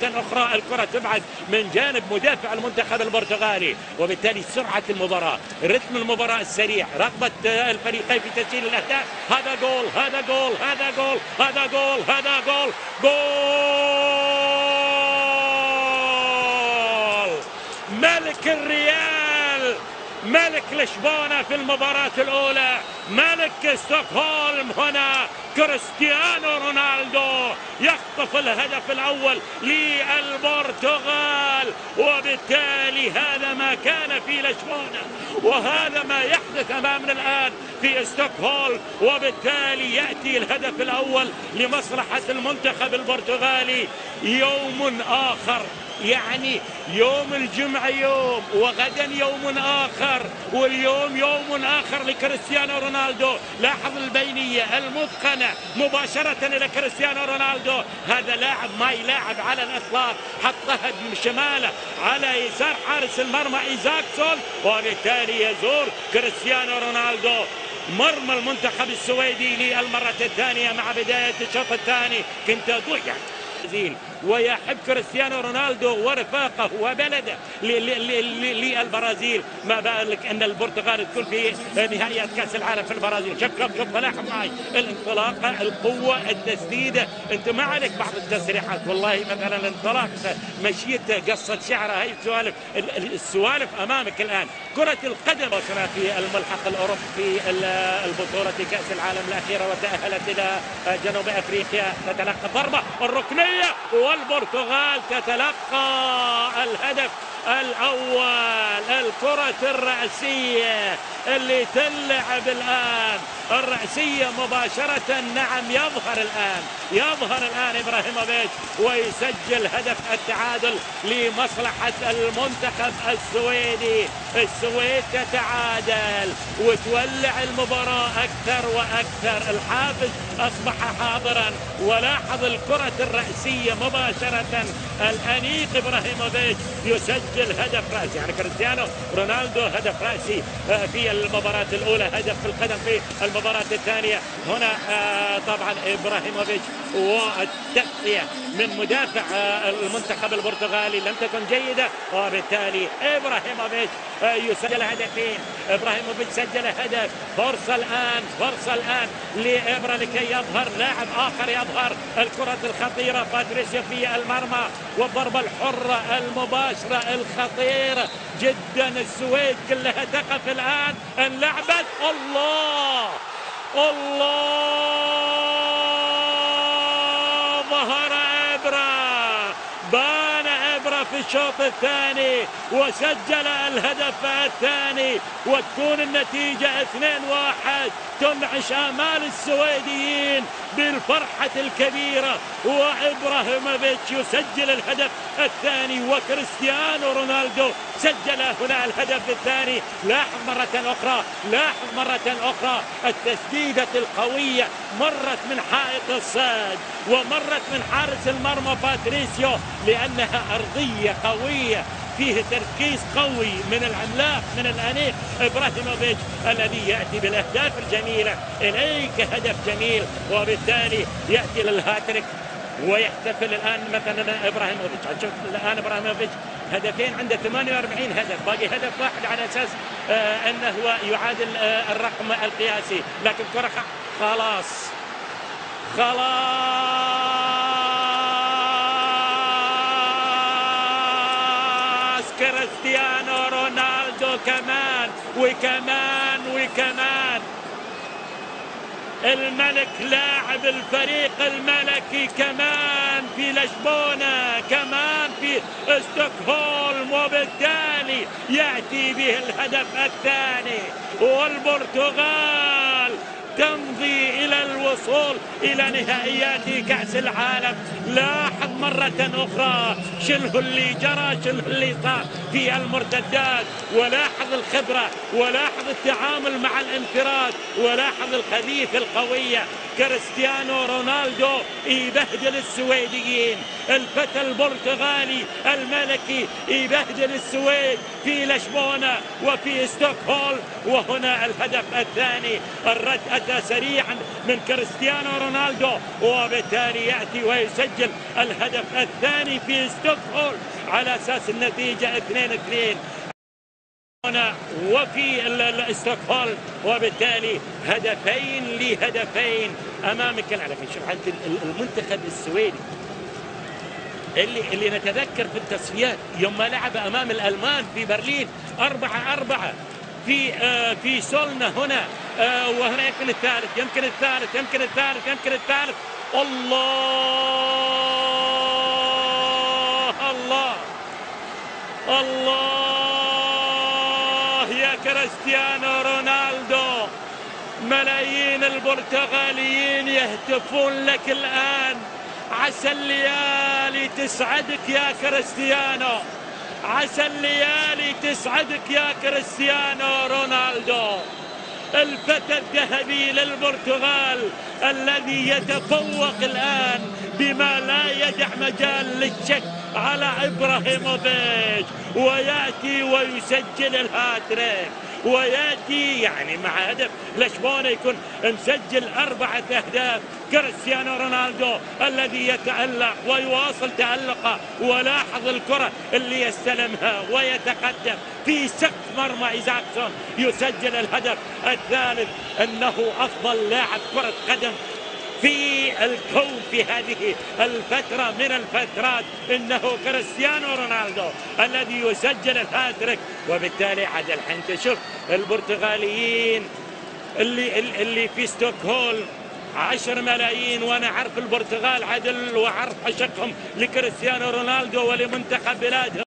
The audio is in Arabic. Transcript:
أخرى الكرة تبعد من جانب مدافع المنتخب البرتغالي، وبالتالي سرعة المباراة، رتم المباراة السريع، رغبة الفريقين في تسجيل الأهداف. هذا جول، هذا جول، هذا جول، هذا جول، هذا جول، جول! ملك الريال، ملك لشبونة في المباراة الأولى، ملك ستوكهولم هنا كريستيانو رونالدو يخطف الهدف الأول للبرتغال، وبالتالي هذا ما كان في لشبونة وهذا ما يحدث أمامنا الآن في ستوكهولم، وبالتالي يأتي الهدف الأول لمصلحة المنتخب البرتغالي. يوم آخر، يعني يوم الجمعة يوم، وغدا يوم آخر، واليوم يوم آخر لكريستيانو رونالدو. لاحظ البينية المتقنة مباشرة إلى كريستيانو رونالدو، هذا لاعب ما يلاعب على الإطلاق، حطها بشماله على يسار حارس المرمى إيزاكسون، وبالتالي يزور كريستيانو رونالدو مرمى المنتخب السويدي للمرة الثانية مع بداية الشوط الثاني. كنت ضيع ويحب كريستيانو رونالدو ورفاقه وبلده للبرازيل، ما بالك ان البرتغال تكون في نهائيات كاس العالم في البرازيل. شوف لاحظ معي الانطلاقه، القوه، التسديده. انت ما عليك بعض التسريحات، والله مثلا الانطلاق، مشيته، قصه شعره، هي السوالف امامك الان. كره القدم في الملحق الاوروبي في البطوله كاس العالم الاخيره، وتاهلت الى جنوب افريقيا. تتلقى ضربه الركنيه والبرتغال تتلقى الهدف الأول. الكرة الرأسية اللي تلعب الآن، الرأسية مباشرة، نعم، يظهر الآن إبراهيموفيتش ويسجل هدف التعادل لمصلحة المنتخب السويدي. السويد تتعادل وتولع المباراة أكثر وأكثر، الحافز أصبح حاضرا. ولاحظ الكرة الرأسية مباشرة، الأنيق إبراهيموفيتش يسجل هدف رأسي، يعني كريستيانو رونالدو هدف رأسي في المباراة الأولى، هدف في القدم في المباراة الثانية. هنا طبعا إبراهيموفيتش، والتغطية من مدافع المنتخب البرتغالي لم تكن جيدة، وبالتالي إبراهيموفيتش يسجل هدفين. إبراهيموفيتش سجل هدف. فرصة الآن لإبرا لكي يظهر لاعب آخر، يظهر الكرة الخطيرة باتريسيو في المرمى، والضربة الحرة المباشرة الخطيرة جدا. السويد كلها تقف الآن، انلعبت. الله ظهر إبرا، بان إبرا في الشوط الثاني وسجل الهدف الثاني، وتكون النتيجة 2-1، تنعش آمال السويديين بالفرحة الكبيرة، وإبراهيموفيتش يسجل الهدف الثاني، وكريستيانو رونالدو سجل هنا الهدف الثاني. لاحظ مرة أخرى التسديدة القوية، مرت من حائط الصد ومرت من حارس المرمى باتريسيو، لأنها أرضية قوية، فيه تركيز قوي من العملاق، من الأنيق إبراهيموفيتش الذي يأتي بالأهداف الجميلة. إليك هدف جميل، وبالتالي يأتي للهاتريك ويحتفل الآن مثلا إبراهيموفيتش. شوف الآن إبراهيموفيتش هدفين، عنده 48 هدف، باقي هدف واحد على أساس أنه هو يعادل الرقم القياسي، لكن كرة خلاص كريستيانو رونالدو كمان وكمان الملك، لاعب الفريق الملكي، كمان في لشبونة، كمان في ستوكهولم، وبالتالي يأتي به الهدف الثاني، والبرتغال تمضي إلى الوصول إلى نهائيات كأس العالم. لاحظ مرة أخرى شنو اللي جرى، شنو اللي صار في المرتدات، ولاحظ الخبرة، ولاحظ التعامل مع الانفراد، ولاحظ الحديث القوية كريستيانو رونالدو يبهدل السويديين. الفتى البرتغالي الملكي يبهدل السويد في لشبونة وفي ستوكهولم. وهنا الهدف الثاني، الرد أتى سريعا من كريستيانو رونالدو، وبالتالي يأتي ويسجل الهدف الثاني في ستوكهولم على أساس النتيجة 2-2 وفي ستوكهولم، وبالتالي هدفين امامك. على فكره شوف حتى المنتخب السويدي اللي نتذكر في التصفيات يوم ما لعب امام الالمان في برلين 4-4 في سولنا هنا، وهنا يمكن الثالث. الله يا كريستيانو رونالدو، ملايين البرتغاليين يهتفون لك الآن. عسى الليالي تسعدك يا كريستيانو، عسى الليالي تسعدك يا كريستيانو رونالدو، الفتى الذهبي للبرتغال الذي يتفوق الآن بما لا يدع مجال للشك على إبراهيموفيتش، ويأتي ويسجل الهاتريك، ويأتي يعني مع هدف لشبونة يكون مسجل 4 أهداف. كريستيانو رونالدو الذي يتألق ويواصل تألقه، ولاحظ الكرة اللي يستلمها ويتقدم في سقف مرمى إيزاكسون يسجل الهدف الثالث. أنه أفضل لاعب كرة قدم في الكون في هذه الفترة من الفترات، إنه كريستيانو رونالدو الذي يسجل الهاتريك. وبالتالي عاد الحين تشوف البرتغاليين اللي في ستوكهولم 10 ملايين، وانا اعرف البرتغال عدل واعرف عشقهم لكريستيانو رونالدو ولمنتخب بلادهم.